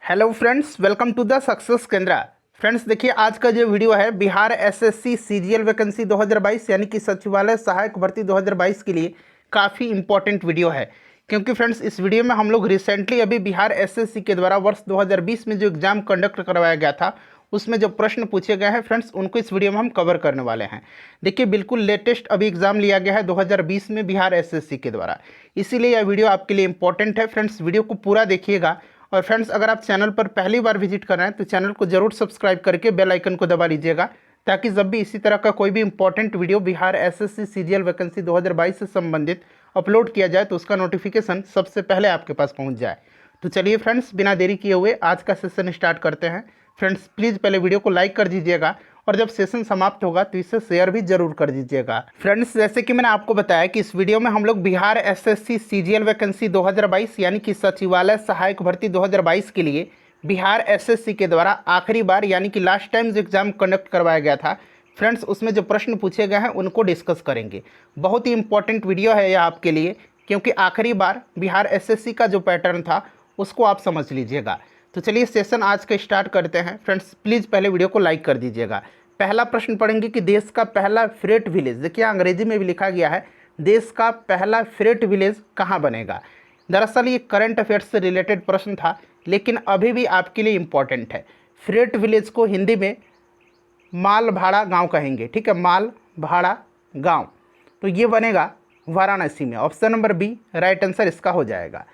Hello friends, welcome to the success Kendra. Friends देखिए, आज का जो वीडियो है बिहार एसएससी सीजीएल वैकेंसी 2022 यानी कि सचिवालय सहायक भर्ती 2022 के लिए काफ़ी इंपॉर्टेंट वीडियो है। क्योंकि फ्रेंड्स इस वीडियो में हम लोग रिसेंटली अभी बिहार एसएससी के द्वारा वर्ष 2020 में जो एग्ज़ाम कंडक्ट करवाया गया था उसमें जो प्रश्न पूछे गए हैं फ्रेंड्स उनको इस वीडियो में हम कवर करने वाले हैं। देखिए, बिल्कुल लेटेस्ट अभी एग्ज़ाम लिया गया है 2020 में बिहार एसएससी के द्वारा, इसीलिए यह वीडियो आपके लिए इंपॉर्टेंट है। फ्रेंड्स वीडियो को पूरा देखिएगा। और फ्रेंड्स अगर आप चैनल पर पहली बार विजिट कर रहे हैं तो चैनल को जरूर सब्सक्राइब करके बेल आइकन को दबा लीजिएगा, ताकि जब भी इसी तरह का कोई भी important video Bihar SSC CGL vacancy 2022 से संबंधित अपलोड किया जाए तो उसका नोटिफिकेशन सबसे पहले आपके पास पहुंच जाए। तो चलिए फ्रेंड्स, बिना देरी किए हुए आज का सेशन स्टार्ट करते हैं। फ्रेंड्स प्लीज़ पहले वीडियो को लाइक कर दीजिएगा और जब सेशन समाप्त होगा तो इसे शेयर भी जरूर कर दीजिएगा। फ्रेंड्स जैसे कि मैंने आपको बताया कि इस वीडियो में हम लोग बिहार एसएससी सीजीएल वैकेंसी 2022 यानी कि सचिवालय सहायक भर्ती 2022 के लिए बिहार एसएससी के द्वारा आखिरी बार यानी कि लास्ट टाइम जो एग्ज़ाम कंडक्ट करवाया गया था फ्रेंड्स, उसमें जो प्रश्न पूछे गए हैं उनको डिस्कस करेंगे। बहुत ही इंपॉर्टेंट वीडियो है यह आपके लिए, क्योंकि आखिरी बार बिहार एसएससी का जो पैटर्न था उसको आप समझ लीजिएगा। तो चलिए सेशन आज का स्टार्ट करते हैं। फ्रेंड्स प्लीज़ पहले वीडियो को लाइक कर दीजिएगा। पहला प्रश्न पढ़ेंगे कि देश का पहला फ्रेट विलेज, देखिए अंग्रेजी में भी लिखा गया है, देश का पहला फ्रेट विलेज कहाँ बनेगा। दरअसल ये करंट अफेयर्स से रिलेटेड प्रश्न था, लेकिन अभी भी आपके लिए इम्पॉर्टेंट है। फ्रेट विलेज को हिंदी में माल भाड़ा गाँव कहेंगे, ठीक है, माल भाड़ा गाँव। तो ये बनेगा वाराणसी में। Option number B right answer इसका हो जाएगा।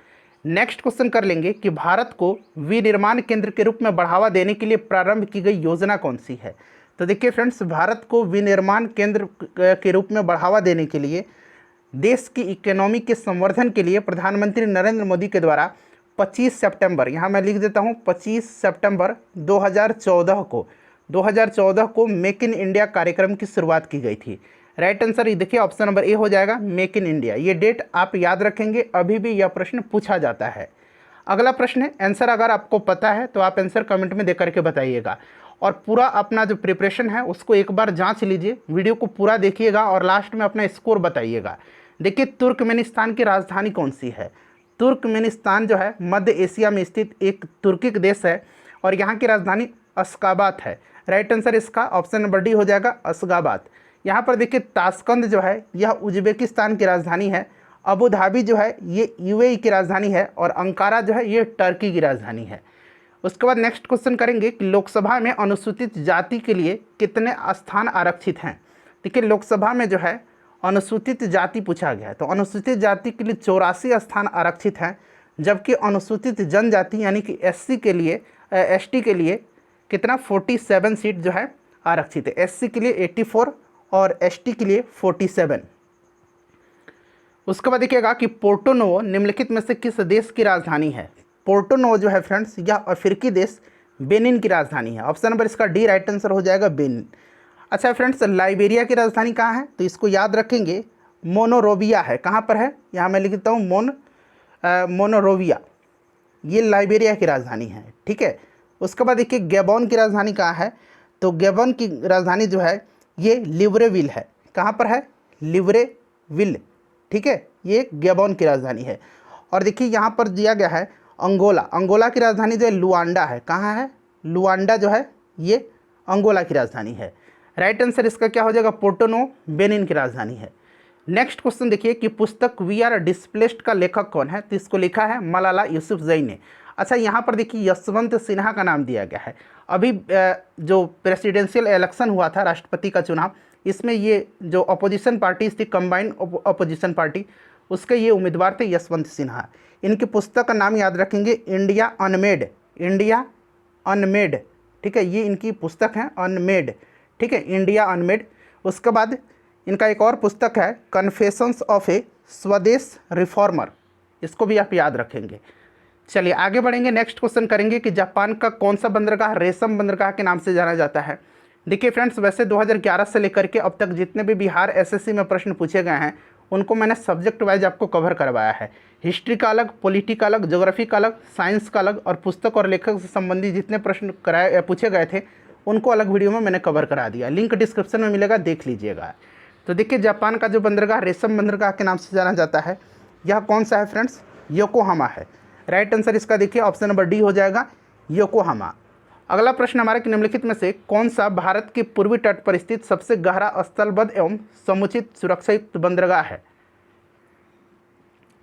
नेक्स्ट क्वेश्चन कर लेंगे कि भारत को विनिर्माण केंद्र के रूप में बढ़ावा देने के लिए प्रारंभ की गई योजना कौन सी है। तो देखिए फ्रेंड्स, भारत को विनिर्माण केंद्र के रूप में बढ़ावा देने के लिए देश की इकोनॉमी के संवर्धन के लिए प्रधानमंत्री नरेंद्र मोदी के द्वारा 25 सितंबर, यहाँ मैं लिख देता हूँ 25 सितंबर 2014 को मेक इन इंडिया कार्यक्रम की शुरुआत की गई थी। राइट आंसर ये देखिए ऑप्शन नंबर ए हो जाएगा, मेक इन इंडिया। ये डेट आप याद रखेंगे, अभी भी यह प्रश्न पूछा जाता है। अगला प्रश्न है, आंसर अगर आपको पता है तो आप आंसर कमेंट में दे करके बताइएगा। और पूरा अपना जो प्रिपरेशन है उसको एक बार जांच लीजिए, वीडियो को पूरा देखिएगा और लास्ट में अपना स्कोर बताइएगा। देखिए, तुर्कमेनिस्तान की राजधानी कौन सी है। तुर्कमेनिस्तान जो है मध्य एशिया में स्थित एक तुर्किक देश है और यहाँ की राजधानी अशगाबाद है। राइट आंसर इसका ऑप्शन नंबर डी हो जाएगा, अशगाबाद। यहाँ पर देखिए ताशकंद जो है यह उज्बेकिस्तान की राजधानी है, अबू धाबी जो है ये यूएई की राजधानी है और अंकारा जो है ये टर्की की राजधानी है। उसके बाद नेक्स्ट क्वेश्चन करेंगे कि लोकसभा में अनुसूचित जाति के लिए कितने स्थान आरक्षित हैं। देखिए लोकसभा में जो है अनुसूचित जाति पूछा गया है, तो अनुसूचित जाति के लिए 84 स्थान आरक्षित हैं, जबकि अनुसूचित जनजाति यानी कि एससी के लिए एसटी के लिए कितना 47 सीट जो है आरक्षित है। एससी के लिए 84 और एसटी के लिए 47। उसके बाद देखिएगा कि पोर्टो नोवो निम्नलिखित में से किस देश की राजधानी है। पोर्टो नोवो जो है फ्रेंड्स यह अफ्रीकी देश बेनिन की राजधानी है। ऑप्शन नंबर इसका डी राइट आंसर हो जाएगा, बेनिन। अच्छा फ्रेंड्स, लाइबेरिया की राजधानी कहाँ है, तो इसको याद रखेंगे, मोनोरोविया है। कहाँ पर है, यहाँ मैं लिखता हूँ मोनोरोविया, ये लाइबेरिया की राजधानी है, ठीक है। उसके बाद देखिए गैबोन की राजधानी कहाँ है, तो गैबोन की राजधानी जो है ये लिब्रेविल है। कहाँ पर है, लिब्रेविल, ठीक है, ये गैबोन की राजधानी है। और देखिए यहाँ पर दिया गया है अंगोला, अंगोला की राजधानी जो है लुआंडा है। कहाँ है, लुआंडा जो है ये अंगोला की राजधानी है। राइट आंसर इसका क्या हो जाएगा, पोर्टो नोवो बेनिन की राजधानी है। नेक्स्ट क्वेश्चन देखिए कि पुस्तक वी आर डिस्प्लेस्ड का लेखक कौन है, तो इसको लिखा है मलाला यूसुफजई ने। अच्छा यहाँ पर देखिए यशवंत सिन्हा का नाम दिया गया है। अभी जो प्रेसिडेंशियल इलेक्शन हुआ था, राष्ट्रपति का चुनाव, इसमें ये जो अपोजिशन पार्टी थी, कंबाइंड अपोजिशन पार्टी, उसके ये उम्मीदवार थे यशवंत सिन्हा। इनकी पुस्तक का नाम याद रखेंगे, इंडिया अनमेड, इंडिया अनमेड, ठीक है, ये इनकी पुस्तक है, अनमेड, ठीक है, इंडिया अनमेड। उसके बाद इनका एक और पुस्तक है कन्फेशंस ऑफ ए स्वदेश रिफॉर्मर, इसको भी आप याद रखेंगे। चलिए आगे बढ़ेंगे, नेक्स्ट क्वेश्चन करेंगे कि जापान का कौन सा बंदरगाह रेशम बंदरगाह के नाम से जाना जाता है। देखिए फ्रेंड्स, वैसे 2011 से लेकर के अब तक जितने भी बिहार एसएससी में प्रश्न पूछे गए हैं उनको मैंने सब्जेक्ट वाइज आपको कवर करवाया है। हिस्ट्री का अलग, पॉलिटी का अलग, ज्योग्राफी का अलग, साइंस का अलग, और पुस्तक और लेखक से संबंधित जितने प्रश्न पूछे गए थे उनको अलग वीडियो में मैंने कवर करा दिया, लिंक डिस्क्रिप्शन में मिलेगा, देख लीजिएगा। तो देखिए जापान का जो बंदरगाह रेशम बंदरगाह के नाम से जाना जाता है, यह कौन सा है फ्रेंड्स, योकोहामा है। राइट आंसर इसका देखिए ऑप्शन नंबर डी हो जाएगा, योकोहामा। अगला प्रश्न हमारा कि निम्नलिखित में से कौन सा भारत के पूर्वी तट पर स्थित सबसे गहरा स्थलबद्ध एवं समुचित सुरक्षायुक्त बंदरगाह है?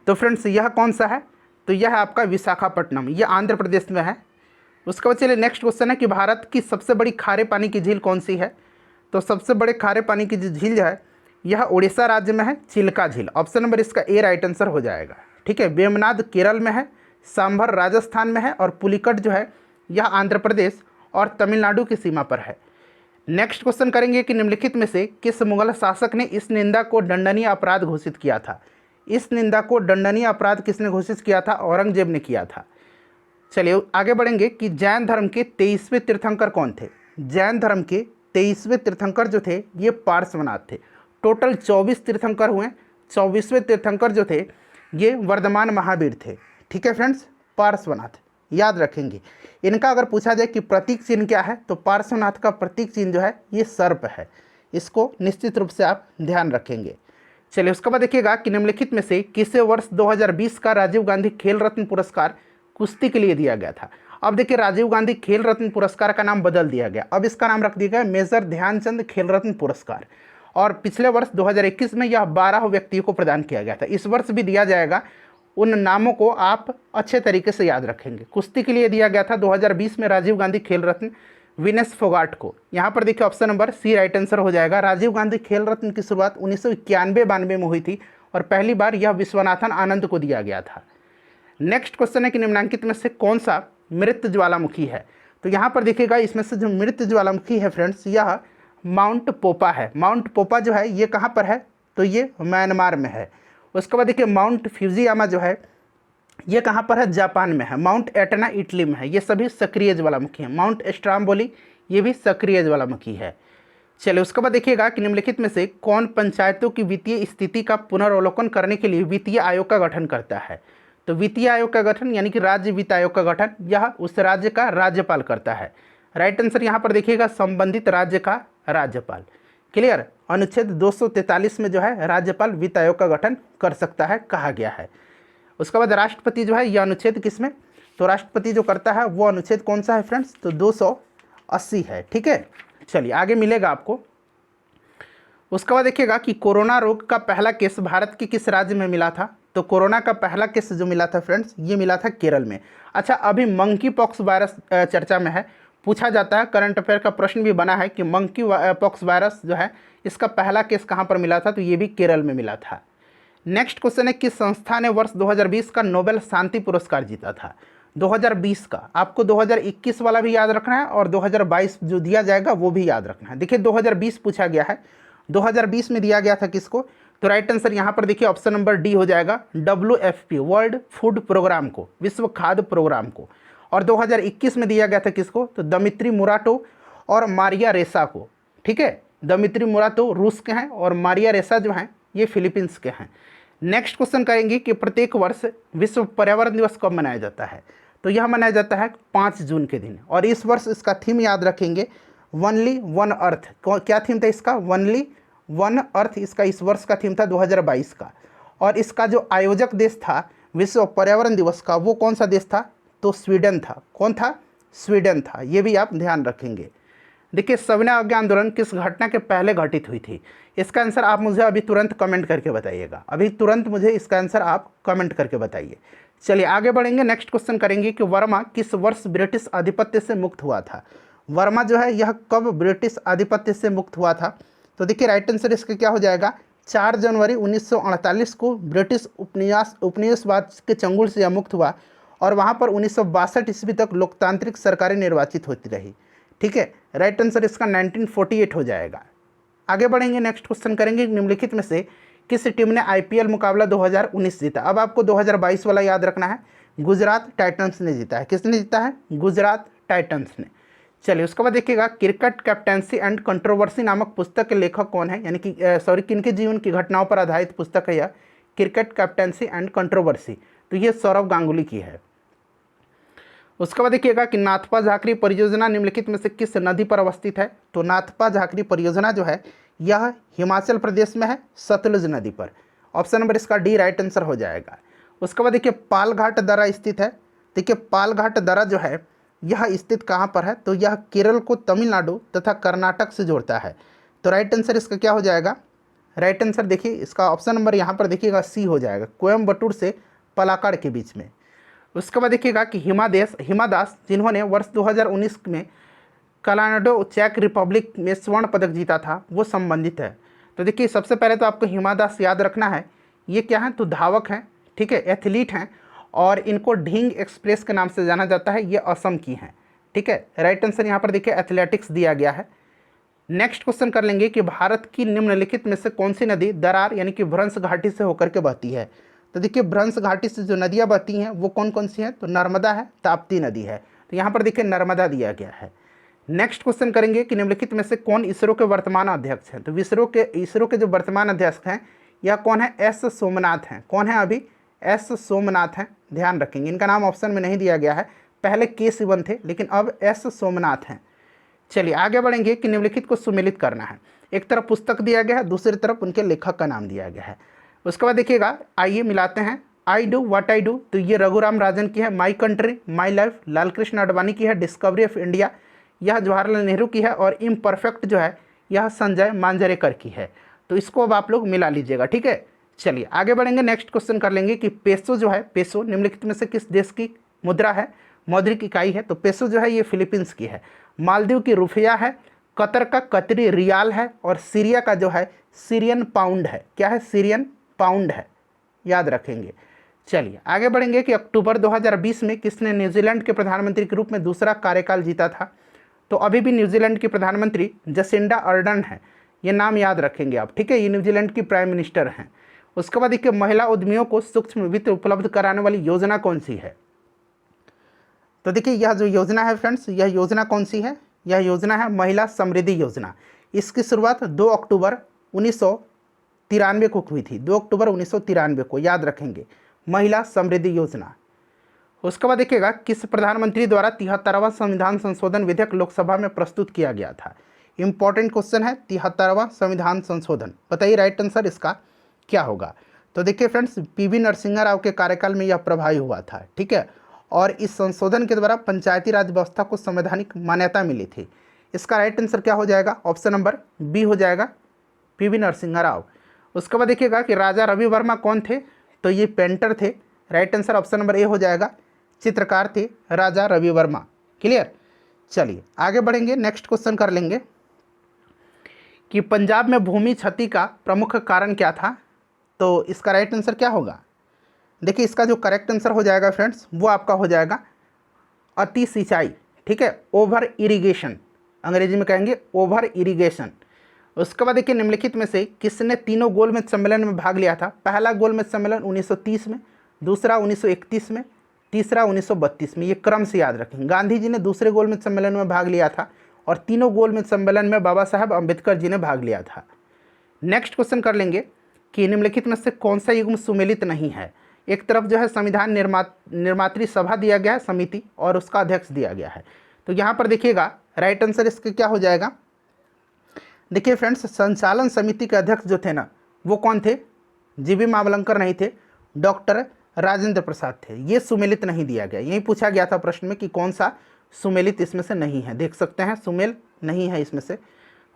तो फ्रेंड्स यह कौन सा है? तो यह है आपका विशाखापट्टनम, यह आंध्र प्रदेश में है। उसके बाद चलिए नेक्स्ट क्वेश्चन है कि भारत की सबसे बड़ी खारे पानी की झील कौन सी है? तो सबसे बड़े खारे पानी की जो झील है यह उड़ीसा राज्य में है, चिल्का झील। ऑप्शन नंबर इसका ए राइट आंसर हो जाएगा। ठीक है, वेमनाड केरल में है, सांभर राजस्थान में है और पुलिकट जो है यह आंध्र प्रदेश और तमिलनाडु की सीमा पर है। नेक्स्ट क्वेश्चन करेंगे कि निम्नलिखित में से किस मुगल शासक ने इस निंदा को दंडनीय अपराध घोषित किया था? इस निंदा को दंडनीय अपराध किसने घोषित किया था? औरंगजेब ने किया था। चलिए आगे बढ़ेंगे कि जैन धर्म के 23वें तीर्थंकर कौन थे? जैन धर्म के 23वें तीर्थंकर जो थे ये पार्श्वनाथ थे। टोटल 24 तीर्थंकर हुए, 24वें तीर्थंकर जो थे ये वर्धमान महावीर थे। ठीक है फ्रेंड्स, पार्श्वनाथ याद रखेंगे। इनका अगर पूछा जाए कि प्रतीक चिन्ह क्या है तो पार्श्वनाथ का प्रतीक चिन्ह जो है ये सर्प है। इसको निश्चित रूप से आप ध्यान रखेंगे। चलिए उसके बाद देखिएगा कि निम्नलिखित में से किसे वर्ष 2020 का राजीव गांधी खेल रत्न पुरस्कार कुश्ती के लिए दिया गया था? अब देखिए राजीव गांधी खेल रत्न पुरस्कार का नाम बदल दिया गया, अब इसका नाम रख दिया गया मेजर ध्यानचंद खेल रत्न पुरस्कार। और पिछले वर्ष 2021 में यह 12 व्यक्तियों को प्रदान किया गया था। इस वर्ष भी दिया जाएगा। उन नामों को आप अच्छे तरीके से याद रखेंगे। कुश्ती के लिए दिया गया था 2020 में राजीव गांधी खेल रत्न विनेश फोगाट को। यहाँ पर देखिए option number C right answer हो जाएगा। राजीव गांधी खेल रत्न की शुरुआत 1991-92 में हुई थी और पहली बार यह विश्वनाथन आनंद को दिया गया था। नेक्स्ट क्वेश्चन है कि निम्नलिखित में से कौन सा मृत ज्वालामुखी है? तो यहाँ पर देखिएगा इसमें से जो मृत ज्वालामुखी है फ्रेंड्स यह माउंट पोपा है। माउंट पोपा जो है ये कहाँ पर है? तो ये म्यांमार में है। उसके बाद देखिए माउंट फ्यूजियामा जो है ये कहाँ पर है? जापान में है। माउंट एटना इटली में है। ये सभी सक्रिय ज्वालामुखी हैं। माउंट स्ट्राम्बोली ये भी सक्रिय ज्वालामुखी है। चलिए उसके बाद देखिएगा कि निम्नलिखित में से कौन पंचायतों की वित्तीय स्थिति का पुनर्वलोकन करने के लिए वित्तीय आयोग का गठन करता है? तो वित्तीय आयोग का गठन यानी कि राज्य वित्त आयोग का गठन यह उस राज्य का राज्यपाल करता है। राइट आंसर यहाँ पर देखिएगा संबंधित राज्य का राज्यपाल। क्लियर, अनुच्छेद 243 में जो है राज्यपाल वित्त आयोग का गठन कर सकता है कहा गया है। उसके बाद राष्ट्रपति जो है यह अनुच्छेद किसमें? तो राष्ट्रपति जो करता है वो अनुच्छेद कौन सा है फ्रेंड्स? तो 280 है। ठीक है, चलिए आगे मिलेगा आपको। उसके बाद देखिएगा कि कोरोना रोग का पहला केस भारत के किस राज्य में मिला था? तो कोरोना का पहला केस जो मिला था फ्रेंड्स ये मिला था केरल में। अच्छा, अभी मंकी पॉक्स वायरस चर्चा में है, पूछा जाता है, करंट अफेयर का प्रश्न भी बना है कि मंकी पॉक्स वायरस जो है इसका पहला केस कहाँ पर मिला था? तो ये भी केरल में मिला था। नेक्स्ट क्वेश्चन है किस संस्था ने वर्ष 2020 का नोबेल शांति पुरस्कार जीता था? 2020 का, आपको 2021 वाला भी याद रखना है और 2022 जो दिया जाएगा वो भी याद रखना है। देखिए 2020 पूछा गया है, 2020 में दिया गया था किसको? तो राइट आंसर यहाँ पर देखिए ऑप्शन नंबर डी हो जाएगा, WFP वर्ल्ड फूड प्रोग्राम को, विश्व खाद्य प्रोग्राम को। और 2021 में दिया गया था किसको? तो दमित्री मुराटो और मारिया रेसा को। ठीक है, दमित्री मुराटो रूस के हैं और मारिया रेसा जो हैं ये फिलीपींस के हैं। नेक्स्ट क्वेश्चन करेंगे कि प्रत्येक वर्ष विश्व पर्यावरण दिवस कब मनाया जाता है? तो यह मनाया जाता है 5 जून के दिन। और इस वर्ष इसका थीम याद रखेंगे, वनली वन अर्थ। क्या थीम था इसका? वनली वन अर्थ इसका इस वर्ष का थीम था 2022 का। और इसका जो आयोजक देश था विश्व पर्यावरण दिवस का वो कौन सा देश था? तो स्वीडन था। कौन था? स्वीडन था। ये भी आप ध्यान रखेंगे। देखिए सविनय अवज्ञा आंदोलन किस घटना के पहले घटित हुई थी? इसका आंसर आप मुझे अभी तुरंत कमेंट करके बताइएगा। अभी तुरंत मुझे इसका आंसर आप कमेंट करके बताइए। चलिए आगे बढ़ेंगे। नेक्स्ट क्वेश्चन करेंगे कि वर्मा किस वर्ष ब्रिटिश आधिपत्य से मुक्त हुआ था? वर्मा जो है यह कब ब्रिटिश आधिपत्य से मुक्त हुआ था? तो देखिए राइट आंसर इसका क्या हो जाएगा? 4 जनवरी 1948 को ब्रिटिश उपनिवेशवाद के चंगुल से यह मुक्त हुआ और वहाँ पर 1962 ईस्वी तक लोकतांत्रिक सरकारें निर्वाचित होती रही। ठीक है, राइट आंसर इसका 1948 हो जाएगा। आगे बढ़ेंगे। नेक्स्ट क्वेश्चन करेंगे निम्नलिखित में से किस टीम ने IPL मुकाबला 2019 जीता? अब आपको 2022 वाला याद रखना है। गुजरात टाइटंस ने जीता है। किसने जीता है? गुजरात टाइटंस ने। चलिए उसके बाद देखिएगा क्रिकेट कैप्टेंसी एंड कंट्रोवर्सी नामक पुस्तक के लेखक कौन है? यानी कि किनके जीवन की घटनाओं पर आधारित पुस्तक है यह क्रिकेट कैप्टेंसी एंड कंट्रोवर्सी? तो ये सौरव गांगुली की है। उसके बाद देखिएगा कि नाथपा झाकरी परियोजना निम्नलिखित में से किस नदी पर अवस्थित है? तो नाथपा झाकरी परियोजना जो है यह हिमाचल प्रदेश में है, सतलुज नदी पर। ऑप्शन नंबर इसका डी राइट आंसर हो जाएगा। उसके बाद देखिए पालघाट दर्रा स्थित है। देखिए पालघाट दर्रा जो है यह स्थित कहाँ पर है? तो यह केरल को तमिलनाडु तथा कर्नाटक से जोड़ता है। तो राइट आंसर इसका क्या हो जाएगा? राइट आंसर देखिए इसका ऑप्शन नंबर यहाँ पर देखिएगा सी हो जाएगा, कोयम्बटूर से पलाक्कड़ के बीच में। उसके बाद देखिएगा कि हिमा दास जिन्होंने वर्ष 2019 में कलानाडो चेक रिपब्लिक में स्वर्ण पदक जीता था, वो संबंधित है। तो देखिए सबसे पहले तो आपको हिमा दास याद रखना है, ये क्या है? तो धावक हैं, ठीक है, एथलीट हैं, और इनको ढींग एक्सप्रेस के नाम से जाना जाता है। ये असम की हैं, ठीक है। राइट आंसर यहाँ पर देखिए एथलेटिक्स दिया गया है। नेक्स्ट क्वेश्चन कर लेंगे कि भारत की निम्नलिखित में से कौन सी नदी दरार यानी कि भ्रंश घाटी से होकर के बहती है? तो देखिए भ्रंश घाटी से जो नदियाँ बहती हैं वो कौन कौन सी हैं? तो नर्मदा है, ताप्ती नदी है। तो यहाँ पर देखिए नर्मदा दिया गया है। नेक्स्ट क्वेश्चन करेंगे कि निम्नलिखित में से कौन इसरो के वर्तमान अध्यक्ष हैं? तो इसरो के जो वर्तमान अध्यक्ष हैं यह कौन है? एस सोमनाथ हैं। कौन है अभी? एस सोमनाथ हैं, ध्यान रखेंगे। इनका नाम ऑप्शन में नहीं दिया गया है, पहले के सिवन थे लेकिन अब एस सोमनाथ हैं। चलिए आगे बढ़ेंगे कि निम्नलिखित को सुमेलित करना है। एक तरफ पुस्तक दिया गया है, दूसरी तरफ उनके लेखक का नाम दिया गया है। उसके बाद देखिएगा, आइए मिलाते हैं। I do what I do, तो ये रघुराम राजन की है। My country my life Lal Krishna Advani की है। डिस्कवरी ऑफ इंडिया यह जवाहरलाल नेहरू की है। और इम्परफेक्ट जो है यह संजय मांजरेकर की है। तो इसको अब आप लोग मिला लीजिएगा, ठीक है। चलिए आगे बढ़ेंगे। नेक्स्ट क्वेश्चन कर लेंगे कि पेसो जो है, पेसो निम्नलिखित में से किस देश की मुद्रा है, मौद्रिक इकाई है? तो पेसो जो है ये फिलीपींस की है। मालदीव की रुपया है, कतर का कतरी रियाल है, और सीरिया का जो है सीरियन पाउंड है। क्या है? सीरियन पाउंड है, याद रखेंगे। चलिए आगे बढ़ेंगे कि अक्टूबर 2020 में किसने न्यूजीलैंड के प्रधानमंत्री के रूप में दूसरा कार्यकाल जीता था? तो अभी भी न्यूजीलैंड की प्रधानमंत्री जसिंडा अर्डर्न है, ये नाम याद रखेंगे आप, ठीक है। ये न्यूजीलैंड की प्राइम मिनिस्टर हैं। उसके बाद देखिए महिला उद्यमियों को सूक्ष्म वित्त उपलब्ध कराने वाली योजना कौन सी है? तो देखिए यह जो योजना है फ्रेंड्स, यह योजना कौन सी है? यह योजना है महिला समृद्धि योजना। इसकी शुरुआत 2 अक्टूबर 1993 को हुई थी। 2 अक्टूबर 1993 को, याद रखेंगे, महिला समृद्धि योजना। उसके बाद देखिएगा किस प्रधानमंत्री द्वारा 73वां संविधान संशोधन विधेयक लोकसभा में प्रस्तुत किया गया था? इंपॉर्टेंट क्वेश्चन है, 73वां संविधान संशोधन। बताइए राइट आंसर इसका क्या होगा? तो देखिए फ्रेंड्स, पीवी नरसिम्हा राव के कार्यकाल में यह प्रभावी हुआ था, ठीक है। और इस संशोधन के द्वारा पंचायती राज व्यवस्था को संवैधानिक मान्यता मिली थी। इसका राइट आंसर क्या हो जाएगा? ऑप्शन नंबर बी हो जाएगा, पीवी नरसिम्हा राव। उसके बाद देखिएगा कि राजा रवि वर्मा कौन थे? तो ये पेंटर थे। Right answer option number A हो जाएगा, चित्रकार थे राजा रवि वर्मा। क्लियर। चलिए आगे बढ़ेंगे। नेक्स्ट क्वेश्चन कर लेंगे कि पंजाब में भूमि क्षति का प्रमुख कारण क्या था? तो इसका राइट आंसर क्या होगा? देखिए इसका जो करेक्ट आंसर हो जाएगा फ्रेंड्स, वो आपका हो जाएगा अति सिंचाई, ठीक है, ओवर इरिगेशन, अंग्रेजी में कहेंगे ओवर इरिगेशन। उसके बाद देखिए निम्नलिखित में से किसने तीनों गोलमेज सम्मेलन में भाग लिया था? पहला गोलमेज सम्मेलन 1930 में, दूसरा 1931 में, तीसरा 1932 में। ये क्रम से याद रखें। गांधी जी ने दूसरे गोलमेज सम्मेलन में भाग लिया था और तीनों गोलमेज सम्मेलन में बाबा साहब अम्बेडकर जी ने भाग लिया था। नेक्स्ट क्वेश्चन कर लेंगे कि निम्नलिखित में से कौन सा युग्म सुमेलित नहीं है? एक तरफ जो है संविधान निर्मात्री सभा दिया गया है, समिति, और उसका अध्यक्ष दिया गया है। तो यहाँ पर देखिएगा राइट आंसर इसका क्या हो जाएगा? देखिए फ्रेंड्स, संचालन समिति के अध्यक्ष जो थे ना, वो कौन थे? जीबी मावलंकर नहीं थे, डॉक्टर राजेंद्र प्रसाद थे। ये सुमेलित नहीं दिया गया। यही पूछा गया था प्रश्न में कि कौन सा सुमेलित इसमें से नहीं है। देख सकते हैं सुमेल नहीं है इसमें से।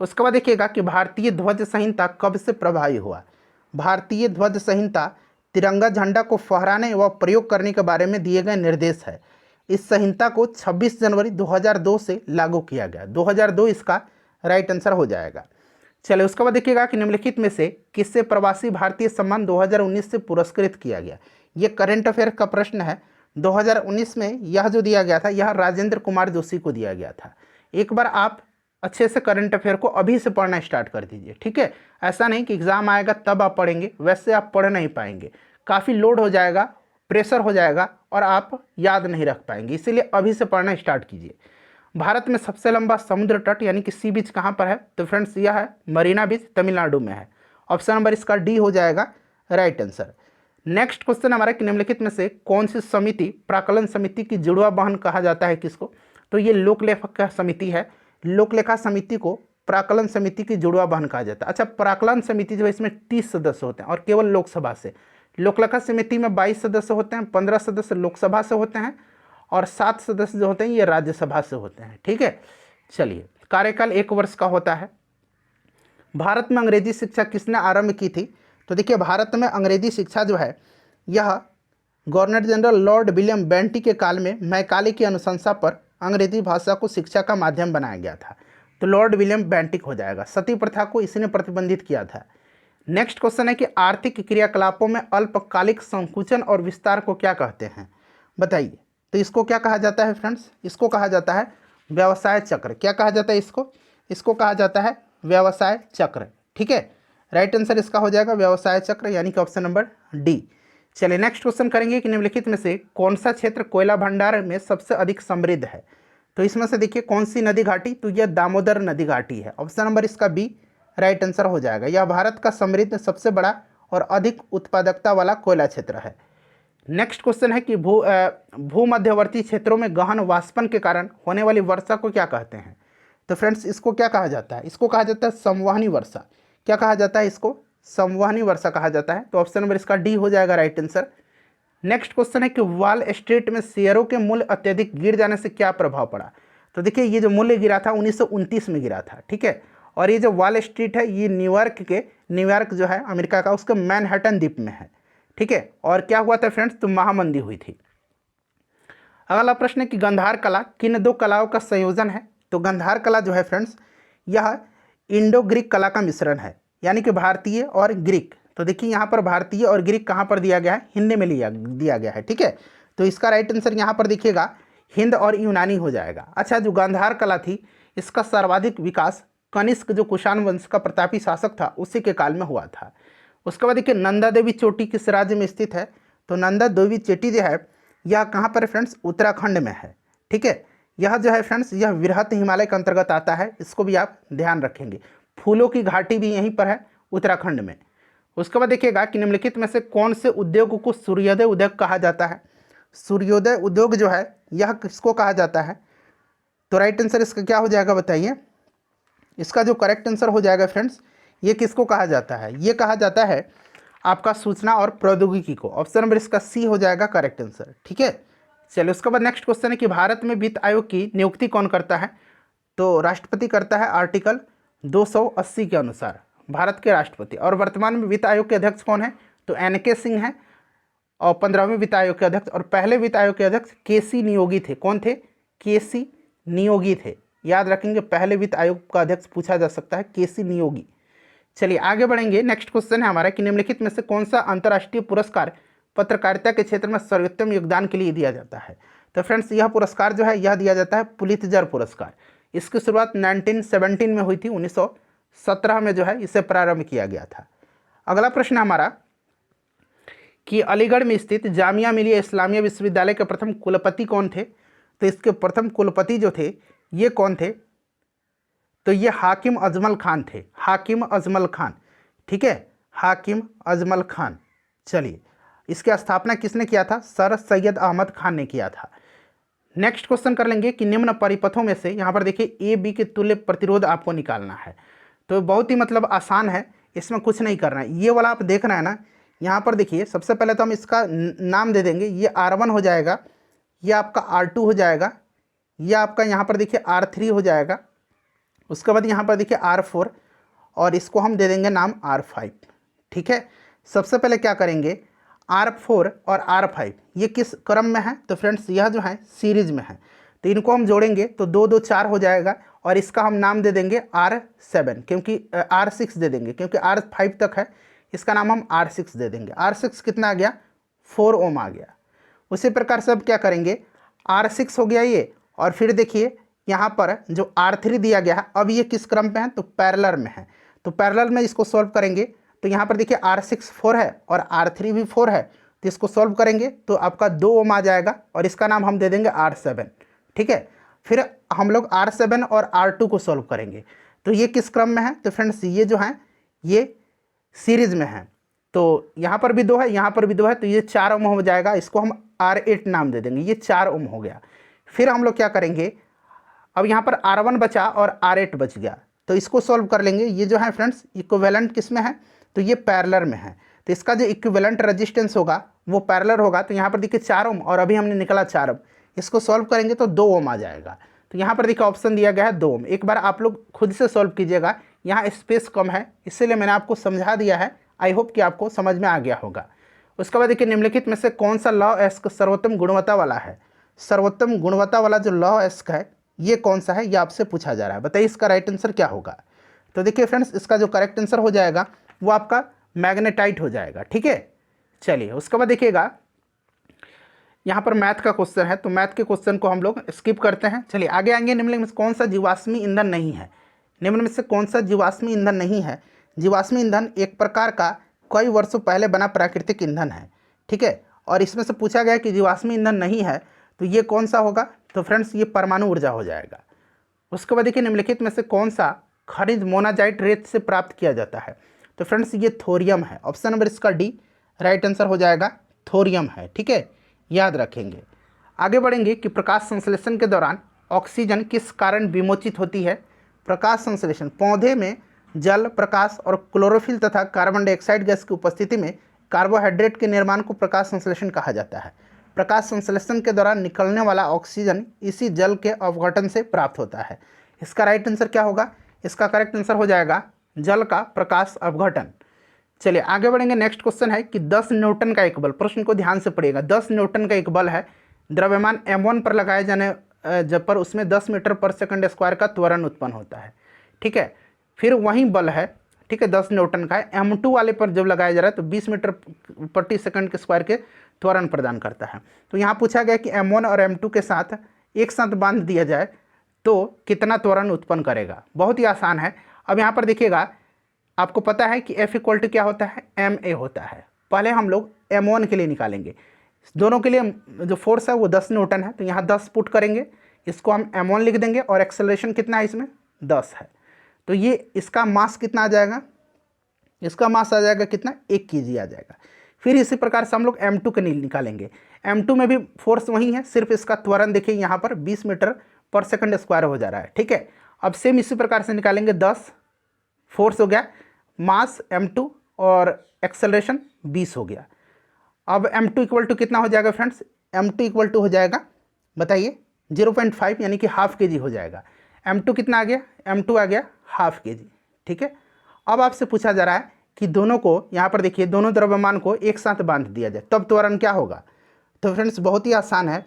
उसके बाद देखिएगा कि भारतीय ध्वज संहिता कब से प्रभावी हुआ? भारतीय ध्वज संहिता तिरंगा झंडा को फहराने व प्रयोग करने के बारे में दिए गए निर्देश है। इस संहिता को 26 जनवरी 2002 से लागू किया गया। 2002 इसका राइट आंसर हो जाएगा। चलिए उसके बाद देखिएगा कि निम्नलिखित में से किससे प्रवासी भारतीय सम्मान 2019 से पुरस्कृत किया गया? ये करंट अफेयर का प्रश्न है। 2019 में यह जो दिया गया था, यह राजेंद्र कुमार जोशी को दिया गया था। एक बार आप अच्छे से करंट अफेयर को अभी से पढ़ना स्टार्ट कर दीजिए, ठीक है। ऐसा नहीं कि एग्ज़ाम आएगा तब आप पढ़ेंगे, वैसे आप पढ़ नहीं पाएंगे, काफ़ी लोड हो जाएगा, प्रेशर हो जाएगा और आप याद नहीं रख पाएंगे। इसीलिए अभी से पढ़ना स्टार्ट कीजिए। भारत में सबसे लंबा समुद्र तट यानी कि सी बीच कहाँ पर है? तो फ्रेंड्स यह है मरीना बीच, तमिलनाडु में है। ऑप्शन नंबर इसका डी हो जाएगा राइट आंसर। नेक्स्ट क्वेश्चन हमारा कि निम्नलिखित में से कौन सी समिति प्राकलन समिति की जुड़वा बहन कहा जाता है? किसको? तो ये लोकलेखा समिति है। लोकलेखा समिति को प्राकलन समिति की जुड़वा बहन कहा जाता है। अच्छा, प्राकलन समिति जो है इसमें 30 सदस्य होते हैं और केवल लोकसभा से। लोकलेखा समिति में 22 सदस्य होते हैं, 15 सदस्य लोकसभा से होते हैं और 7 सदस्य जो होते हैं ये राज्यसभा से होते हैं। ठीक है, चलिए, कार्यकाल 1 वर्ष का होता है। भारत में अंग्रेजी शिक्षा किसने आरंभ की थी? तो देखिए, भारत में अंग्रेजी शिक्षा जो है यह governor general Lord William Bentinck के काल में मैकाले की अनुशंसा पर अंग्रेजी भाषा को शिक्षा का माध्यम बनाया गया था। तो लॉर्ड विलियम बेंटिक हो जाएगा। सती प्रथा को इसी ने प्रतिबंधित किया था। नेक्स्ट क्वेश्चन है कि आर्थिक क्रियाकलापों में अल्पकालिक संकुचन और विस्तार को क्या कहते हैं? बताइए। तो इसको क्या कहा जाता है फ्रेंड्स? इसको कहा जाता है व्यवसाय चक्र। क्या कहा जाता है इसको? इसको कहा जाता है व्यवसाय चक्र। ठीक है, राइट आंसर इसका हो जाएगा व्यवसाय चक्र, यानी कि ऑप्शन नंबर डी। चलिए, नेक्स्ट क्वेश्चन करेंगे कि निम्नलिखित में से कौन सा क्षेत्र कोयला भंडार में सबसे अधिक समृद्ध है? तो इसमें से देखिए कौन सी नदी घाटी? तो यह दामोदर नदी घाटी है। ऑप्शन नंबर इसका बी राइट आंसर हो जाएगा। यह भारत का समृद्ध, सबसे बड़ा और अधिक उत्पादकता वाला कोयला क्षेत्र है। नेक्स्ट क्वेश्चन है कि भूमध्यवर्ती क्षेत्रों में गहन वाष्पन के कारण होने वाली वर्षा को क्या कहते हैं? तो फ्रेंड्स, इसको क्या कहा जाता है? इसको कहा जाता है संवहनी वर्षा। क्या कहा जाता है इसको? संवहनी वर्षा कहा जाता है। तो ऑप्शन नंबर इसका डी हो जाएगा राइट आंसर। नेक्स्ट क्वेश्चन है कि वॉल स्ट्रीट में शेयरों के मूल्य अत्यधिक गिर जाने से क्या प्रभाव पड़ा? तो देखिए, ये जो मूल्य गिरा था 1929 में गिरा था। ठीक है, और ये जो वॉल स्ट्रीट है ये न्यूयॉर्क जो है अमेरिका का, उसके मैनहट्टन द्वीप में है। ठीक है, और क्या हुआ था फ्रेंड्स? तो महामंदी हुई थी। अगला प्रश्न है कि गंधार कला किन दो कलाओं का संयोजन है? तो गंधार कला जो है फ्रेंड्स यह इंडो ग्रीक कला का मिश्रण है, यानी कि भारतीय और ग्रीक। तो देखिए यहाँ पर भारतीय और ग्रीक कहाँ पर दिया गया है? हिंदी में दिया गया है। ठीक है, तो इसका राइट आंसर यहाँ पर देखिएगा हिंद और यूनानी हो जाएगा। अच्छा, जो गांधार कला थी इसका सर्वाधिक विकास कनिष्क जो कुषाण वंश का प्रतापी शासक था उसी के काल में हुआ था। उसके बाद देखिए नंदा देवी चोटी किस राज्य में स्थित है? तो नंदा देवी चोटी जो है यह कहाँ पर है फ्रेंड्स? उत्तराखंड में है। ठीक है, यह जो है फ्रेंड्स यह वृहत हिमालय के अंतर्गत आता है, इसको भी आप ध्यान रखेंगे। फूलों की घाटी भी यहीं पर है उत्तराखंड में। उसके बाद देखिएगा कि निम्नलिखित में से कौन से उद्योग को सूर्योदय उद्योग कहा जाता है? सूर्योदय उद्योग जो है यह किसको कहा जाता है? तो राइट आंसर इसका क्या हो जाएगा बताइए? इसका जो करेक्ट आंसर हो जाएगा फ्रेंड्स, ये किसको कहा जाता है? ये कहा जाता है आपका सूचना और प्रौद्योगिकी को। ऑप्शन नंबर इसका सी हो जाएगा करेक्ट आंसर। ठीक है, चलिए, उसके बाद नेक्स्ट क्वेश्चन है कि भारत में वित्त आयोग की नियुक्ति कौन करता है? तो राष्ट्रपति करता है आर्टिकल 280 के अनुसार, भारत के राष्ट्रपति। और वर्तमान में वित्त आयोग के अध्यक्ष कौन है? तो NK सिंह हैं, और 15वें वित्त आयोग के अध्यक्ष। और पहले वित्त आयोग के अध्यक्ष KC नियोगी थे। कौन थे? KC नियोगी थे। याद रखेंगे, पहले वित्त आयोग का अध्यक्ष पूछा जा सकता है KC नियोगी। चलिए आगे बढ़ेंगे। नेक्स्ट क्वेश्चन है हमारा कि निम्नलिखित में से कौन सा अंतर्राष्ट्रीय पुरस्कार पत्रकारिता के क्षेत्र में सर्वोत्तम योगदान के लिए दिया जाता है? तो फ्रेंड्स, यह पुरस्कार जो है यह दिया जाता है पुलित्जर पुरस्कार। इसकी शुरुआत 1917 में हुई थी। 1917 में जो है इसे प्रारंभ किया गया था। अगला प्रश्न हमारा कि अलीगढ़ में स्थित जामिया मिलिया इस्लामिया विश्वविद्यालय के प्रथम कुलपति कौन थे? तो इसके प्रथम कुलपति जो थे ये कौन थे? तो ये हाकिम अजमल खान थे। हाकिम अजमल खान। ठीक है, हाकिम अजमल खान। चलिए, इसकी स्थापना किसने किया था? सर सैयद अहमद खान ने किया था। नेक्स्ट क्वेश्चन कर लेंगे कि निम्न परिपथों में से, यहाँ पर देखिए AB के तुल्य प्रतिरोध आपको निकालना है। तो बहुत ही मतलब आसान है, इसमें कुछ नहीं करना है। ये वाला आप देख रहे हैं ना, यहाँ पर देखिए सबसे पहले तो हम इसका नाम दे देंगे। ये R1 हो जाएगा, ये आपका R2 हो जाएगा, ये आपका यहाँ पर देखिए R3 हो जाएगा। उसके बाद यहाँ पर देखिए R4, और इसको हम दे देंगे नाम R5। ठीक है, सबसे पहले क्या करेंगे, R4 और R5 ये किस क्रम में है? तो फ्रेंड्स यह जो है सीरीज में है, तो इनको हम जोड़ेंगे तो 2 2 4 हो जाएगा। और इसका हम नाम दे देंगे R7, क्योंकि R6 दे देंगे, क्योंकि R5 तक है, इसका नाम हम R6 दे देंगे। R6 कितना आ गया? 4 ओम आ गया। उसी प्रकार से अब क्या करेंगे, R6 हो गया ये, और फिर देखिए यहाँ पर जो R3 दिया गया है, अब ये किस क्रम पे है? तो पैरेलल में है। तो पैरेलल में इसको सॉल्व करेंगे तो यहाँ पर देखिए R6 4 है और R3 भी 4 है, तो इसको सॉल्व करेंगे तो आपका 2 ओम आ जाएगा, और इसका नाम हम दे देंगे R7। ठीक है, फिर हम लोग R7 और R2 को सॉल्व करेंगे तो ये किस क्रम में है? तो फ्रेंड्स ये जो है ये सीरीज में है, तो यहाँ पर भी 2 है, यहाँ पर भी 2 है, तो ये 4 ओम हो जाएगा। इसको हम R8 नाम दे देंगे, ये 4 ओम हो गया। फिर हम लोग क्या करेंगे, अब यहाँ पर R1 बचा और R8 बच गया, तो इसको सॉल्व कर लेंगे। ये जो है फ्रेंड्स इक्विवेलेंट किस में है? तो ये पैरेलल में है, तो इसका जो इक्विवेलेंट रेजिस्टेंस होगा वो पैरेलल होगा। तो यहाँ पर देखिए 4 ओम, और अभी हमने निकला 4 ओम, इसको सॉल्व करेंगे तो 2 ओम आ जाएगा। तो यहाँ पर देखिए ऑप्शन दिया गया है 2 ओम। एक बार आप लोग खुद से सॉल्व कीजिएगा, यहाँ स्पेस कम है इसीलिए मैंने आपको समझा दिया है। आई होप कि आपको समझ में आ गया होगा। उसके बाद देखिए निम्नलिखित में से कौन सा लॉ एस्क सर्वोत्तम गुणवत्ता वाला है। सर्वोत्तम गुणवत्ता वाला जो लॉ एस्क है ये कौन सा है, ये आपसे पूछा जा रहा है। बताइए इसका राइट आंसर क्या होगा। तो देखिए फ्रेंड्स, इसका जो करेक्ट आंसर हो जाएगा वो आपका मैग्नेटाइट हो जाएगा। ठीक है, चलिए उसके बाद देखिएगा यहाँ पर मैथ का क्वेश्चन है, तो मैथ के क्वेश्चन को हम लोग स्किप करते हैं। चलिए आगे आएंगे। निम्न में से कौन सा जीवाश्मी ईंधन नहीं है। निम्न में से कौन सा जीवाश्मी ईंधन नहीं है। जीवाश्मी ईंधन एक प्रकार का कई वर्षों पहले बना प्राकृतिक ईंधन है। ठीक है, और इसमें से पूछा गया कि जीवाश्मी ईंधन नहीं है तो ये कौन सा होगा। तो फ्रेंड्स ये परमाणु ऊर्जा हो जाएगा। उसके बाद देखिए निम्नलिखित में से कौन सा खनिज मोनाजाइट रेत से प्राप्त किया जाता है। तो फ्रेंड्स ये थोरियम है। ऑप्शन नंबर इसका डी राइट आंसर हो जाएगा, थोरियम है। ठीक है, याद रखेंगे। आगे बढ़ेंगे कि प्रकाश संश्लेषण के दौरान ऑक्सीजन किस कारण विमोचित होती है। प्रकाश संश्लेषण पौधे में जल, प्रकाश और क्लोरोफिल तथा कार्बन डाइऑक्साइड गैस की उपस्थिति में कार्बोहाइड्रेट के निर्माण को प्रकाश संश्लेषण कहा जाता है। प्रकाश संश्लेषण के दौरान निकलने वाला ऑक्सीजन इसी जल के अवघटन से प्राप्त होता है। इसका राइट आंसर क्या होगा। इसका करेक्ट आंसर हो जाएगा जल का प्रकाश अवघटन। चलिए आगे बढ़ेंगे। नेक्स्ट क्वेश्चन है कि 10 न्यूटन का एक बल, प्रश्न को ध्यान से पढ़िएगा। 10 न्यूटन का एक बल है, द्रव्यमान m1 पर लगाए जाने जब पर उसमें 10 मीटर पर सेकंड स्क्वायर का त्वरण उत्पन्न होता है। ठीक है, फिर वही बल है, ठीक है, 10 न्यूटन का है, m2 वाले पर जब लगाया जा रहा है तो 20 मीटर प्रति सेकंड के स्क्वायर के त्वरण प्रदान करता है। तो यहाँ पूछा गया कि m1 और m2 के साथ एक साथ बांध दिया जाए तो कितना त्वरण उत्पन्न करेगा। बहुत ही आसान है। अब यहाँ पर देखिएगा, आपको पता है कि F इक्वल टू क्या होता है, ma होता है। पहले हम लोग m1 के लिए निकालेंगे। दोनों के लिए जो फोर्स है वो 10 न्यूटन है, तो यहाँ 10 पुट करेंगे, इसको हम m1 लिख देंगे और एक्सेलरेशन कितना है इसमें 10 है। तो ये इसका मास कितना आ जाएगा, इसका मास आ जाएगा कितना 1 kg आ जाएगा। फिर इसी प्रकार से हम लोग m2 के लिए निकालेंगे। m2 में भी फोर्स वही है, सिर्फ इसका त्वरण देखिए यहाँ पर 20 मीटर पर सेकंड स्क्वायर हो जा रहा है। ठीक है, अब सेम इसी प्रकार से निकालेंगे। 10 फोर्स हो गया, मास m2 और एक्सेलरेशन 20 हो गया। अब m2 इक्वल टू कितना हो जाएगा फ्रेंड्स, m2 इक्वल टू हो जाएगा, बताइए 0.5 यानी कि हाफ kg हो जाएगा। m2 कितना आ गया, m2 आ गया हाफ kg। ठीक है, अब आपसे पूछा जा रहा है कि दोनों को यहाँ पर देखिए, दोनों द्रव्यमान को एक साथ बांध दिया जाए तब त्वरण क्या होगा। तो फ्रेंड्स बहुत ही आसान है।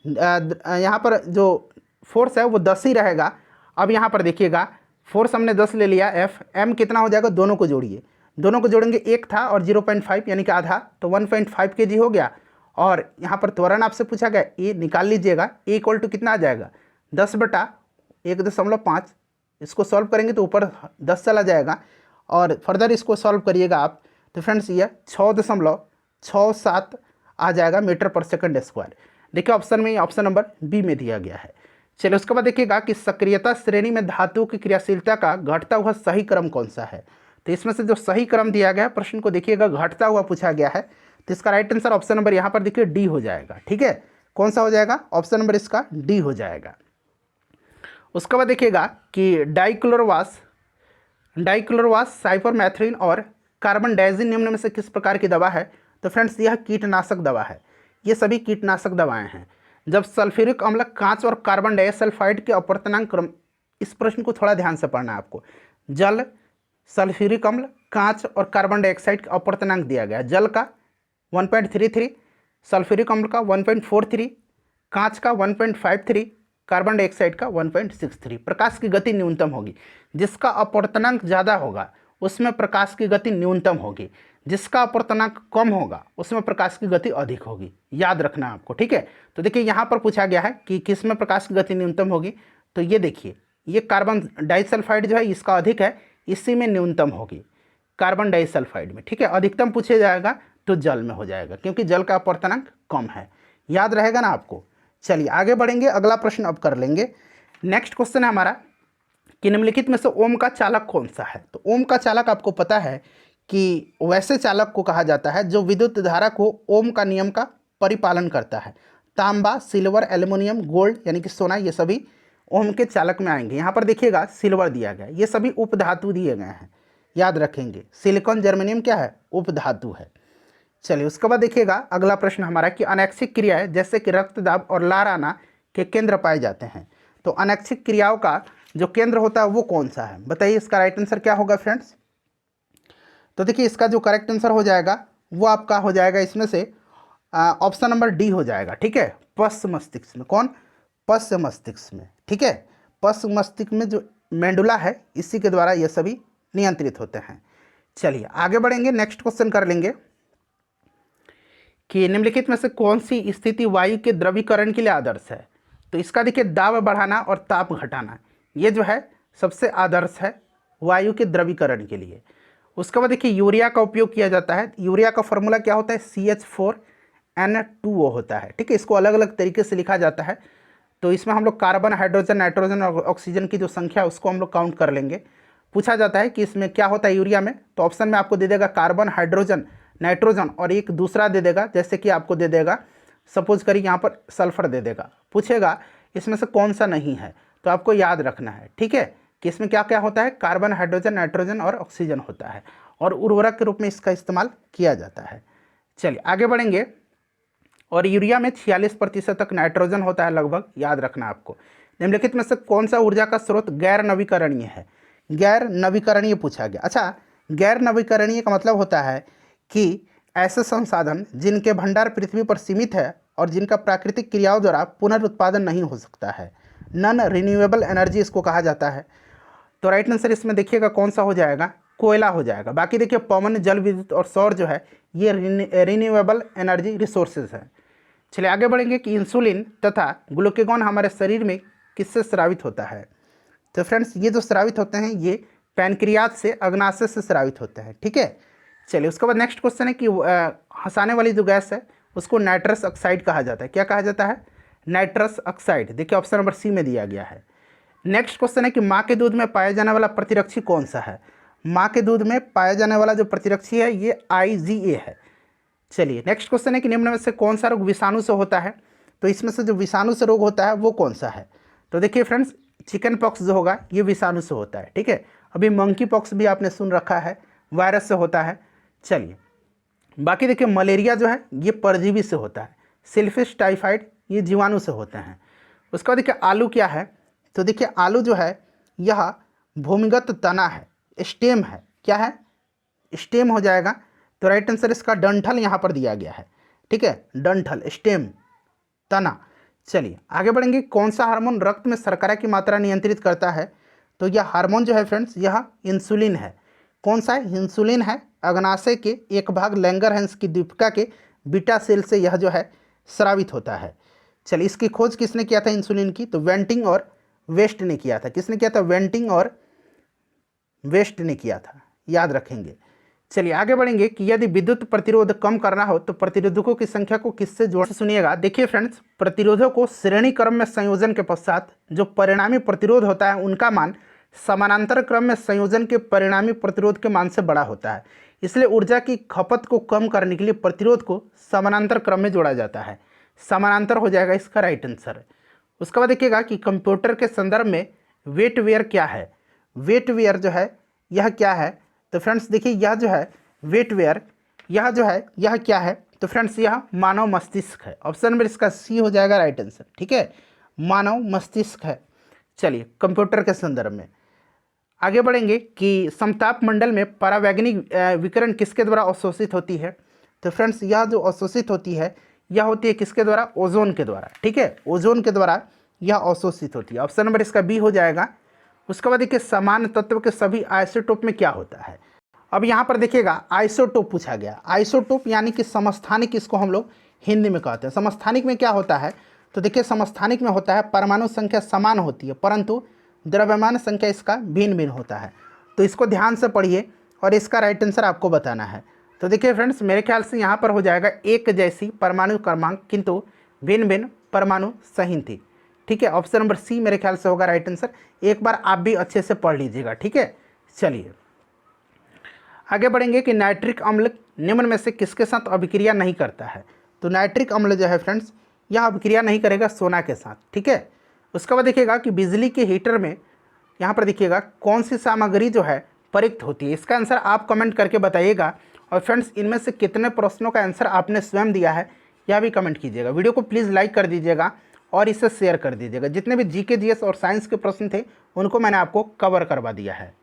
यहाँ पर जो फोर्स है वो 10 ही रहेगा। अब यहाँ पर देखिएगा, फोर्स हमने 10 ले लिया, F m कितना हो जाएगा, दोनों को जोड़िए, दोनों को जोड़ेंगे 1 था और 0.5 यानी कि आधा, तो 1.5 kg हो गया। और यहाँ पर त्वरण आपसे पूछा गया, ये निकाल लीजिएगा, ए इक्वल टू कितना आ जाएगा 10/1.5। इसको सॉल्व करेंगे तो ऊपर 10 चला जाएगा और फर्दर इसको सॉल्व करिएगा आप, तो फ्रेंड्स ये 6.67 आ जाएगा मीटर पर सेकंड स्क्वायर। देखिए ऑप्शन में, ऑप्शन नंबर बी में दिया गया है। चलिए उसके बाद देखिएगा कि सक्रियता श्रेणी में धातुओं की क्रियाशीलता का घटता हुआ सही क्रम कौन सा है। तो इसमें से जो सही क्रम दिया गया है, प्रश्न को देखिएगा घटता हुआ पूछा गया है, तो इसका राइट आंसर ऑप्शन नंबर यहाँ पर देखिए डी हो जाएगा। ठीक है, कौन सा हो जाएगा, ऑप्शन नंबर इसका डी हो जाएगा। उसके बाद देखिएगा कि डाइक्लोरवास, साइपरमेथ्रिन और कार्बन डाइजीन निम्न में से किस प्रकार की दवा है। तो फ्रेंड्स यह कीटनाशक दवा है, ये सभी कीटनाशक दवाएं हैं। जब सल्फ्यूरिक अम्ल, कांच और कार्बन डाइसल्फाइड के अपवर्तनांक क्रम, इस प्रश्न को थोड़ा ध्यान से पढ़ना है आपको। जल, सल्फ्यूरिक अम्ल, कांच और कार्बन डाइऑक्साइड का अपवर्तनांक दिया गया है। जल का 1.33, सल्फ्यूरिक अम्ल का 1.43, कांच का 1.53, कार्बन डाइऑक्साइड का 1.63। प्रकाश की गति न्यूनतम होगी, जिसका अपवर्तनांक ज़्यादा होगा उसमें प्रकाश की गति न्यूनतम होगी, जिसका अपवर्तनांक कम होगा उसमें प्रकाश की गति अधिक होगी। याद रखना आपको। ठीक है, तो देखिए यहाँ पर पूछा गया है कि किस में प्रकाश की गति न्यूनतम होगी। तो ये देखिए, ये कार्बन डाइसल्फाइड जो है इसका अधिक है, इसी में न्यूनतम होगी कार्बन डाइसल्फाइड में। ठीक है, अधिकतम पूछे जाएगा तो जल में हो जाएगा, क्योंकि जल का अपवर्तनांक कम है। याद रहेगा ना आपको। चलिए आगे बढ़ेंगे, अगला प्रश्न अब कर लेंगे। नेक्स्ट क्वेश्चन है हमारा कि निम्नलिखित में से ओम का चालक कौन सा है। तो ओम का चालक आपको पता है कि वैसे चालक को कहा जाता है जो विद्युत धारा को ओम का नियम का परिपालन करता है। तांबा, सिल्वर, एल्युमिनियम, गोल्ड यानी कि सोना, ये सभी ओम के चालक में आएंगे। यहाँ पर देखिएगा सिल्वर दिया गया है, ये सभी उपधातु दिए गए हैं, याद रखेंगे। सिलिकॉन, जर्मेनियम क्या है, उपधातु है। चलिए उसके बाद देखिएगा अगला प्रश्न हमारा कि अनैच्छिक क्रियाएं जैसे कि रक्तदाब और लार आना के केंद्र पाए जाते हैं। तो अनैच्छिक क्रियाओं का जो केंद्र होता है वो कौन सा है, बताइए इसका राइट आंसर क्या होगा फ्रेंड्स। तो देखिए इसका जो करेक्ट आंसर हो जाएगा वो आपका हो जाएगा इसमें से ऑप्शन नंबर डी हो जाएगा। ठीक है, पश्च मस्तिष्क में। कौन? पश्च मस्तिष्क में। ठीक है, पश्च मस्तिष्क में जो मेंडुला है इसी के द्वारा ये सभी नियंत्रित होते हैं। चलिए आगे बढ़ेंगे, नेक्स्ट क्वेश्चन कर लेंगे कि निम्नलिखित में से कौन सी स्थिति वायु के द्रवीकरण के लिए आदर्श है। तो इसका देखिए दाब बढ़ाना और ताप घटाना, ये जो है सबसे आदर्श है वायु के द्रवीकरण के लिए। उसके बाद देखिए यूरिया का उपयोग किया जाता है। यूरिया का फॉर्मूला क्या होता है? CH4N2O होता है। ठीक है, इसको अलग अलग तरीके से लिखा जाता है। तो इसमें हम लोग कार्बन, हाइड्रोजन, नाइट्रोजन और ऑक्सीजन की जो संख्या है उसको हम लोग काउंट कर लेंगे। पूछा जाता है कि इसमें क्या होता है यूरिया में, तो ऑप्शन में आपको दे देगा कार्बन, हाइड्रोजन, नाइट्रोजन और एक दूसरा दे देगा, जैसे कि आपको दे देगा सपोज करिए यहाँ पर सल्फर दे देगा। पूछेगा इसमें से कौन सा नहीं है, तो आपको याद रखना है। ठीक है, कि इसमें क्या क्या होता है? कार्बन, हाइड्रोजन, नाइट्रोजन और ऑक्सीजन होता है और उर्वरक के रूप में इसका इस्तेमाल किया जाता है। चलिए आगे बढ़ेंगे। और यूरिया में 46% तक नाइट्रोजन होता है लगभग, याद रखना आपको। निम्नलिखित में से कौन सा ऊर्जा का स्रोत गैर नवीकरणीय है? गैर नवीकरणीय पूछा गया। अच्छा, गैर नवीकरणीय का मतलब होता है कि ऐसे संसाधन जिनके भंडार पृथ्वी पर सीमित है और जिनका प्राकृतिक क्रियाओं द्वारा पुनरुत्पादन नहीं हो सकता है। नॉन रिन्यूएबल एनर्जी इसको कहा जाता है। तो राइट आंसर इसमें देखिएगा कौन सा हो जाएगा? कोयला हो जाएगा। बाकी देखिए पवन, जल विद्युत और सौर जो है ये रिन्यूएबल एनर्जी रिसोर्सेज है। चलिए आगे बढ़ेंगे कि इंसुलिन तथा ग्लूकागॉन हमारे शरीर में किससे स्रावित होता है। तो फ्रेंड्स ये जो स्रावित होते हैं ये पैनक्रियाज से, अग्नाशय से स्रावित होते हैं। ठीक है, चलिए उसके बाद नेक्स्ट क्वेश्चन है कि हंसाने वाली जो गैस है उसको नाइट्रस ऑक्साइड कहा जाता है। क्या कहा जाता है? Nitrous oxide. देखिए ऑप्शन नंबर सी में दिया गया है। नेक्स्ट क्वेश्चन है कि माँ के दूध में पाया जाने वाला प्रतिरक्षी कौन सा है। माँ के दूध में पाया जाने वाला जो प्रतिरक्षी है ये IgA है। चलिए नेक्स्ट क्वेश्चन है कि निम्न में से कौन सा रोग विषाणु से होता है। तो इसमें से जो विषाणु से रोग होता है वो कौन सा है? तो देखिए फ्रेंड्स चिकन पॉक्स जो होगा ये विषाणु से होता है। ठीक है, अभी मंकी पॉक्स भी आपने सुन रखा है, वायरस से होता है। चलिए बाकी देखिए मलेरिया जो है ये परजीवी से होता है। सिल्फिश टाइफाइड ये जीवाणु से होते हैं। उसके बाद देखिए आलू क्या है। तो देखिए आलू जो है यह भूमिगत तना है, स्टेम है। क्या है? स्टेम हो जाएगा। तो राइट आंसर इसका डंठल यहाँ पर दिया गया है। ठीक है, डंठल, स्टेम, तना। चलिए आगे बढ़ेंगे। कौन सा हार्मोन रक्त में शर्करा की मात्रा नियंत्रित करता है। तो यह हार्मोन जो है फ्रेंड्स यह इंसुलिन है। कौन सा है? इंसुलिन है। अग्नाशय के एक भाग लैंगरहैंस की दीपिका के बीटा सेल से यह जो है स्रावित होता है। चलिए इसकी खोज किसने किया था इंसुलिन की? तो वेंटिंग और वेस्ट ने किया था। किसने किया था? वेंटिंग और वेस्ट ने किया था, याद रखेंगे। चलिए आगे बढ़ेंगे कि यदि विद्युत प्रतिरोध कम करना हो तो प्रतिरोधकों की संख्या को किससे जोड़। सुनिएगा, देखिए फ्रेंड्स प्रतिरोधों को श्रेणी क्रम में संयोजन के पश्चात जो परिणामी प्रतिरोध होता है उनका मान समानांतर क्रम में संयोजन के परिणामी प्रतिरोध के मान से बड़ा होता है। इसलिए ऊर्जा की खपत को कम करने के लिए प्रतिरोध को समानांतर क्रम में जोड़ा जाता है। समानांतर हो जाएगा इसका राइट आंसर। उसके बाद देखिएगा कि कंप्यूटर के संदर्भ में वेटवेयर क्या है। वेटवेयर जो है यह क्या है? तो फ्रेंड्स देखिए यह जो है वेटवेयर, यह जो है यह क्या है? तो फ्रेंड्स यह मानव मस्तिष्क है। ऑप्शन नंबर इसका सी हो जाएगा राइट आंसर। ठीक है, मानव मस्तिष्क है। चलिए कंप्यूटर के संदर्भ में आगे बढ़ेंगे कि समताप मंडल में परावैंगनिक विकिरण किसके द्वारा अवशोषित होती है। तो फ्रेंड्स यह जो अवशोषित होती है यह होती है किसके द्वारा? ओजोन के द्वारा। ठीक है, ओजोन के द्वारा यह अवशोषित होती है। ऑप्शन नंबर इसका बी हो जाएगा। उसके बाद देखिए समान तत्व के सभी आइसोटोप में क्या होता है। अब यहाँ पर देखिएगा आइसोटोप पूछा गया। आइसोटोप यानी कि समस्थानिक, इसको हम लोग हिंदी में कहते हैं। समस्थानिक में क्या होता है? तो देखिए समस्थानिक में होता है परमाणु संख्या समान होती है परंतु द्रव्यमान संख्या इसका भिन्न भिन्न होता है। तो इसको ध्यान से पढ़िए और इसका राइट आंसर आपको बताना है। तो देखिए फ्रेंड्स मेरे ख्याल से यहाँ पर हो जाएगा एक जैसी परमाणु क्रमांक किंतु भिन्न भिन्न परमाणु संहिता। ठीक है, ऑप्शन नंबर सी मेरे ख्याल से होगा राइट आंसर। एक बार आप भी अच्छे से पढ़ लीजिएगा। ठीक है, चलिए आगे बढ़ेंगे कि नाइट्रिक अम्ल निम्न में से किसके साथ अभिक्रिया नहीं करता है। तो नाइट्रिक अम्ल जो है फ्रेंड्स यह अभिक्रिया नहीं करेगा सोना के साथ। ठीक है, उसके बाद देखिएगा कि बिजली के हीटर में यहाँ पर देखिएगा कौन सी सामग्री जो है प्रयुक्त होती है। इसका आंसर आप कमेंट करके बताइएगा और फ्रेंड्स इनमें से कितने प्रश्नों का आंसर आपने स्वयं दिया है यह भी कमेंट कीजिएगा। वीडियो को प्लीज़ लाइक कर दीजिएगा और इसे शेयर कर दीजिएगा। जितने भी जीके जीएस और साइंस के प्रश्न थे उनको मैंने आपको कवर करवा दिया है।